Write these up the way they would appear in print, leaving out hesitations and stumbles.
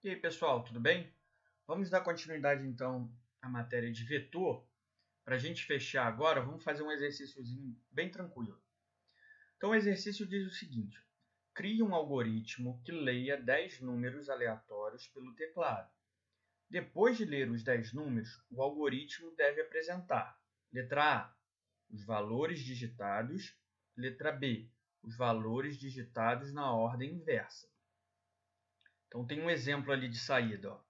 E aí, pessoal, tudo bem? Vamos dar continuidade, então, à matéria de vetor. Para a gente fechar agora, vamos fazer um exercíciozinho bem tranquilo. Então, o exercício diz o seguinte. Crie um algoritmo que leia 10 números aleatórios pelo teclado. Depois de ler os 10 números, o algoritmo deve apresentar: letra A, os valores digitados; letra B, os valores digitados na ordem inversa. Então, tem um exemplo ali de saída, ó.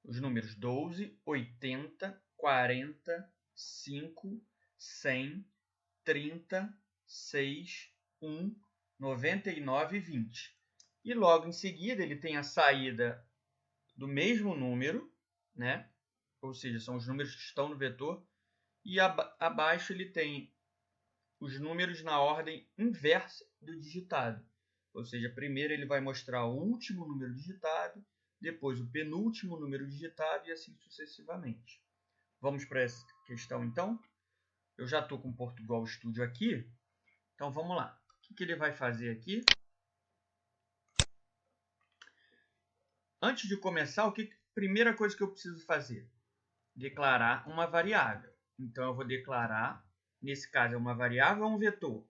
Os números 12, 80, 40, 5, 100, 30, 6, 1, 99 e 20. E logo em seguida ele tem a saída do mesmo número, né? Ou seja, são os números que estão no vetor. E abaixo ele tem os números na ordem inversa do digitado. Ou seja, primeiro ele vai mostrar o último número digitado, depois o penúltimo número digitado e assim sucessivamente. Vamos para essa questão, então? Eu já estou com o Portugal Studio aqui, então vamos lá. O que ele vai fazer aqui? Antes de começar, primeira coisa que eu preciso fazer? Declarar uma variável. Então, eu vou declarar, nesse caso, é uma variável ou um vetor?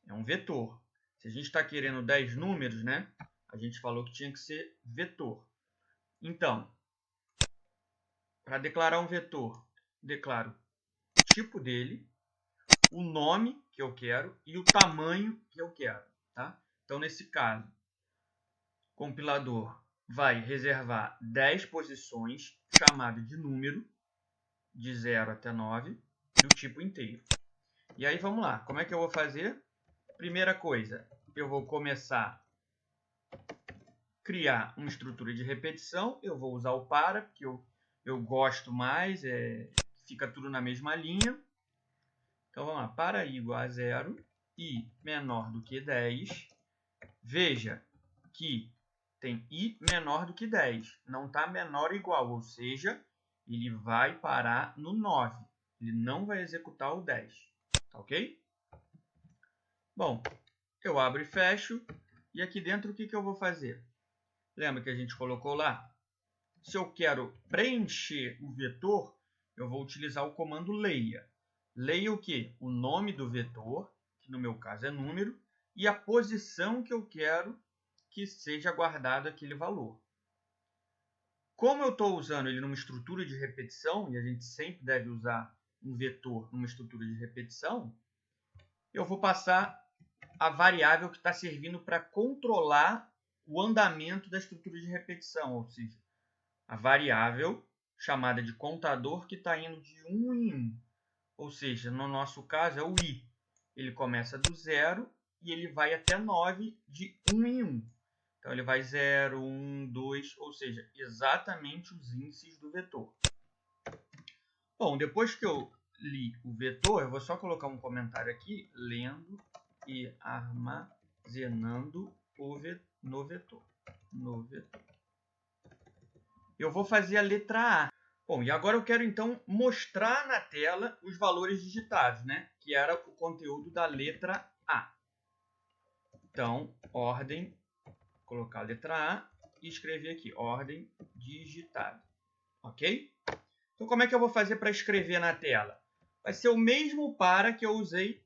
É um vetor. Se a gente está querendo 10 números, né? A gente falou que tinha que ser vetor. Então, para declarar um vetor, declaro o tipo dele, o nome que eu quero e o tamanho que eu quero. Tá? Então, nesse caso, o compilador vai reservar 10 posições, chamado de número, de 0 até 9, do tipo inteiro. E aí, vamos lá. Como é que eu vou fazer? Primeira coisa, eu vou começar a criar uma estrutura de repetição. Eu vou usar o para, porque eu gosto mais, fica tudo na mesma linha. Então, vamos lá. Para i igual a 0, i menor do que 10. Veja que tem i menor do que 10. Não está menor ou igual, ou seja, ele vai parar no 9. Ele não vai executar o 10. Tá ok? Bom, eu abro e fecho. E aqui dentro o que eu vou fazer? Lembra que a gente colocou lá? Se eu quero preencher o vetor, eu vou utilizar o comando leia. Leia o quê? O nome do vetor, que no meu caso é número, e a posição que eu quero que seja guardado aquele valor. Como eu estou usando ele numa estrutura de repetição, e a gente sempre deve usar um vetor numa estrutura de repetição, eu vou passar a variável que está servindo para controlar o andamento da estrutura de repetição, ou seja, a variável chamada de contador que está indo de 1 em 1. Ou seja, no nosso caso é o i. Ele começa do 0 e ele vai até 9 de 1 em 1. Então, ele vai 0, 1, 2, ou seja, exatamente os índices do vetor. Bom, depois que eu li o vetor, eu vou só colocar um comentário aqui, lendo e armazenando no vetor. Eu vou fazer a letra A. Bom, e agora eu quero então mostrar na tela os valores digitados, né? Que era o conteúdo da letra A. Então, ordem, colocar a letra A e escrever aqui, ordem digitada. Ok? Então, como é que eu vou fazer para escrever na tela? Vai ser o mesmo para que eu usei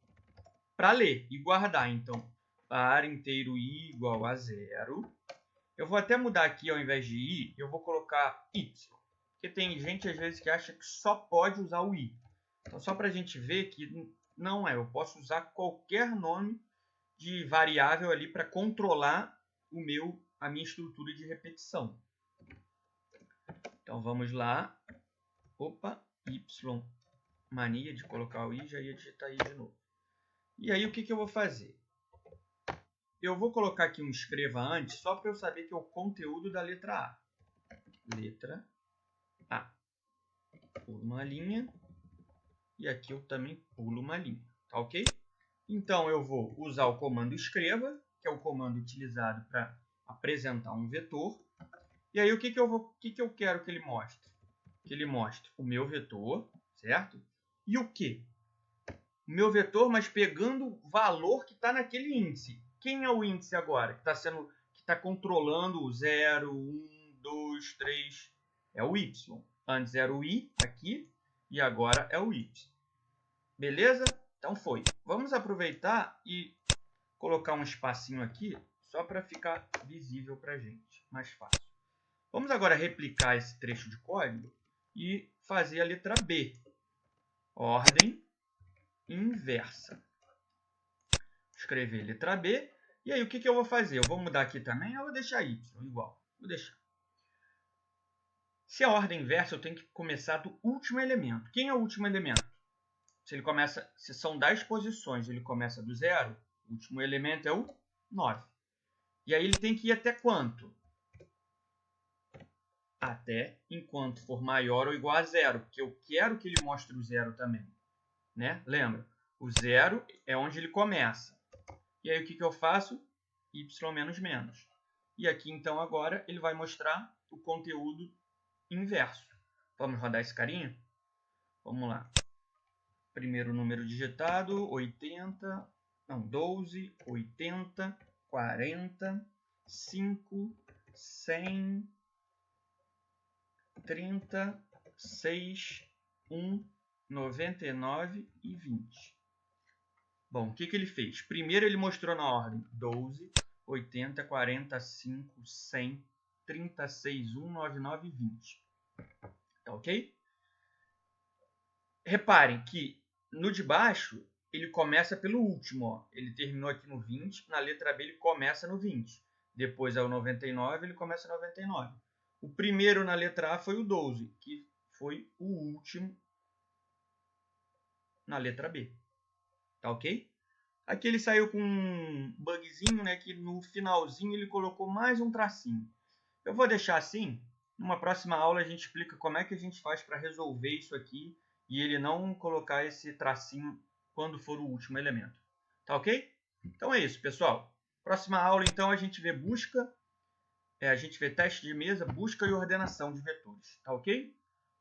para ler e guardar. Então, para inteiro i igual a 0. Eu vou até mudar aqui, ao invés de i, eu vou colocar y. Porque tem gente, às vezes, que acha que só pode usar o i. Então, só para a gente ver que não é. Eu posso usar qualquer nome de variável ali para controlar a minha estrutura de repetição. Então, vamos lá. Opa, y, mania de colocar o i, já ia digitar i de novo. E aí, o que eu vou fazer? Eu vou colocar aqui um escreva antes, só para eu saber que é o conteúdo da letra A. Letra A. Pulo uma linha. E aqui eu também pulo uma linha. Tá ok? Então, eu vou usar o comando escreva, que é o comando utilizado para apresentar um vetor. E aí, o que eu quero que ele mostre? Que ele mostre o meu vetor, certo? E o quê? O meu vetor, mas pegando o valor que está naquele índice. Quem é o índice agora? Que está controlando o 0, 1, 2, 3, é o y. Antes era o i aqui e agora é o y. Beleza? Então foi. Vamos aproveitar e colocar um espacinho aqui só para ficar visível para a gente, mais fácil. Vamos agora replicar esse trecho de código e fazer a letra B. Ordem inversa. Escrever letra B. E aí, o que eu vou fazer? Eu vou mudar aqui também ou eu vou deixar y igual? Vou deixar. Se a ordem inversa, eu tenho que começar do último elemento. Quem é o último elemento? Se são 10 posições, ele começa do 0, o último elemento é o 9. E aí ele tem que ir até quanto? Até enquanto for maior ou igual a 0, porque eu quero que ele mostre o 0 também. Né? Lembra? O 0 é onde ele começa. E aí o que eu faço? Y menos menos. E aqui então agora ele vai mostrar o conteúdo inverso. Vamos rodar esse carinha? Vamos lá. Primeiro número digitado, 12, 80, 40, 5, 100, 30, 6, 1, 99 e 20. Bom, o que ele fez? Primeiro ele mostrou na ordem 12, 80, 40, 5, 100, 36, 1, 99 e 20. Tá ok? Reparem que no de baixo ele começa pelo último. Ó. Ele terminou aqui no 20, na letra B ele começa no 20. Depois é o 99, ele começa no 99. O primeiro na letra A foi o 12, que foi o último na letra B. Tá ok? Aqui ele saiu com um bugzinho, né, que no finalzinho ele colocou mais um tracinho. Eu vou deixar assim. Numa próxima aula a gente explica como é que a gente faz para resolver isso aqui e ele não colocar esse tracinho quando for o último elemento. Tá ok? Então é isso, pessoal. Próxima aula, então, a gente vê teste de mesa, busca e ordenação de vetores. Tá ok?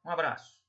Um abraço.